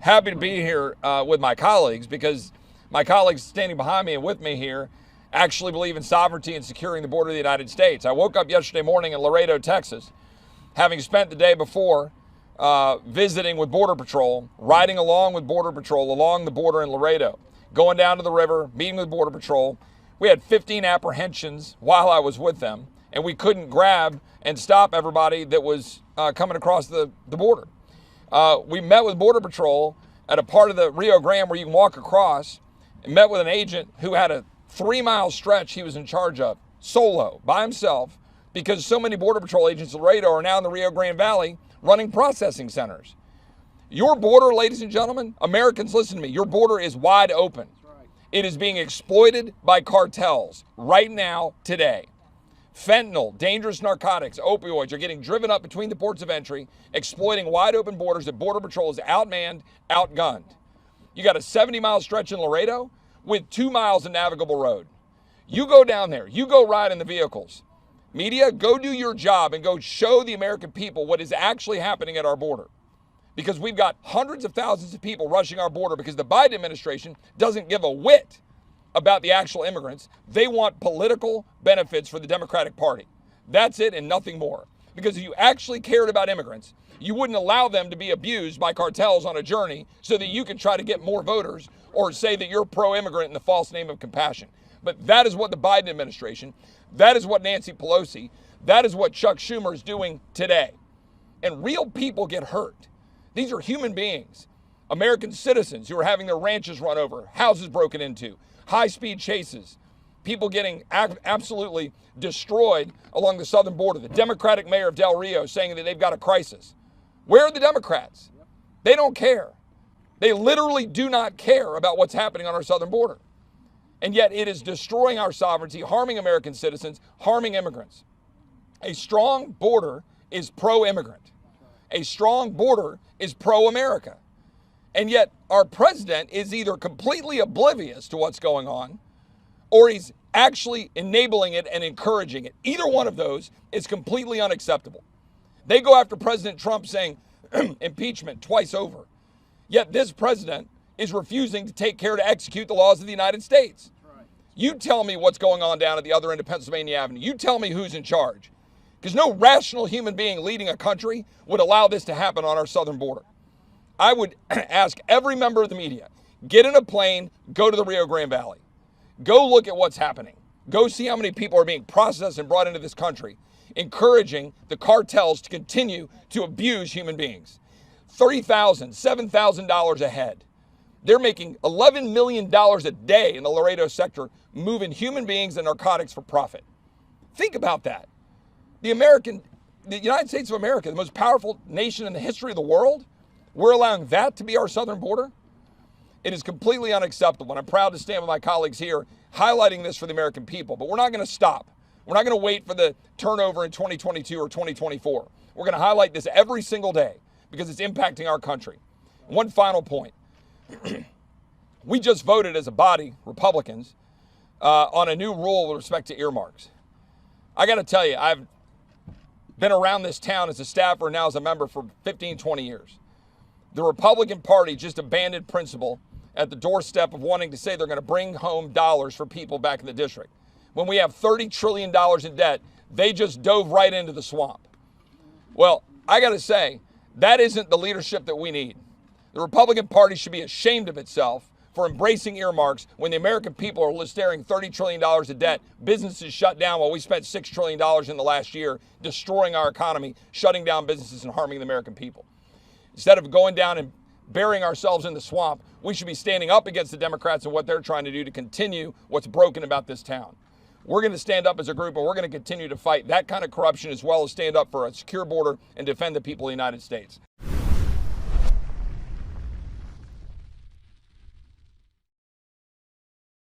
happy to be here with my colleagues, because my colleagues standing behind me and with me here actually believe in sovereignty and securing the border of the United States. I woke up yesterday morning in Laredo, Texas, having spent the day before visiting with Border Patrol, riding along with Border Patrol along the border in Laredo, going down to the river, meeting with Border Patrol. We had 15 apprehensions while I was with them, and we couldn't grab and stop everybody that was coming across the border. We met with Border Patrol at a part of the Rio Grande where you can walk across, and met with an agent who had a 3-mile stretch he was in charge of, solo, by himself, because so many Border Patrol agents in Laredo are now in the Rio Grande Valley running processing centers. Your border, ladies and gentlemen, Americans, listen to me, your border is wide open. It is being exploited by cartels right now, today. Fentanyl, dangerous narcotics, opioids are getting driven up between the ports of entry, exploiting wide open borders that Border Patrol is outmanned, outgunned. You got a 70-mile stretch in Laredo with 2 miles of navigable road. You go down there, you go ride in the vehicles. Media, go do your job and go show the American people what is actually happening at our border. Because we've got hundreds of thousands of people rushing our border because the Biden administration doesn't give a whit about the actual immigrants. They want political benefits for the Democratic Party. That's it and nothing more. Because if you actually cared about immigrants, you wouldn't allow them to be abused by cartels on a journey so that you can try to get more voters or say that you're pro-immigrant in the false name of compassion. But that is what the Biden administration, that is what Nancy Pelosi, that is what Chuck Schumer is doing today. And real people get hurt. These are human beings, American citizens who are having their ranches run over, houses broken into, high-speed chases, people getting absolutely destroyed along the southern border. The Democratic mayor of Del Rio saying that they've got a crisis. Where are the Democrats? They don't care. They literally do not care about what's happening on our southern border. And yet it is destroying our sovereignty, harming American citizens, harming immigrants. A strong border is pro-immigrant. A strong border is pro-America. And yet our president is either completely oblivious to what's going on, or he's actually enabling it and encouraging it. Either one of those is completely unacceptable. They go after President Trump saying impeachment twice over. Yet this president is refusing to take care to execute the laws of the United States. You tell me what's going on down at the other end of Pennsylvania Avenue. You tell me who's in charge. Because no rational human being leading a country would allow this to happen on our southern border. I would ask every member of the media, get in a plane, go to the Rio Grande Valley. Go look at what's happening. Go see how many people are being processed and brought into this country, encouraging the cartels to continue to abuse human beings. $30,000, $7,000 a head. They're making $11 million a day in the Laredo sector, moving human beings and narcotics for profit. Think about that. The United States of America, the most powerful nation in the history of the world, we're allowing that to be our southern border? It is completely unacceptable, and I'm proud to stand with my colleagues here highlighting this for the American people. But we're not going to stop. We're not going to wait for the turnover in 2022 or 2024. We're going to highlight this every single day because it's impacting our country. One final point. We just voted as a body, Republicans, on a new rule with respect to earmarks. I got to tell you, I've been around this town as a staffer and now as a member for 15, 20 years. The Republican Party just abandoned principle at the doorstep of wanting to say they're going to bring home dollars for people back in the district. When we have $30 trillion in debt, they just dove right into the swamp. Well, I got to say, that isn't the leadership that we need. The Republican Party should be ashamed of itself for embracing earmarks when the American people are staring $30 trillion of debt, businesses shut down while we spent $6 trillion in the last year, destroying our economy, shutting down businesses and harming the American people. Instead of going down and burying ourselves in the swamp, we should be standing up against the Democrats and what they're trying to do to continue what's broken about this town. We're going to stand up as a group, and we're going to continue to fight that kind of corruption as well as stand up for a secure border and defend the people of the United States.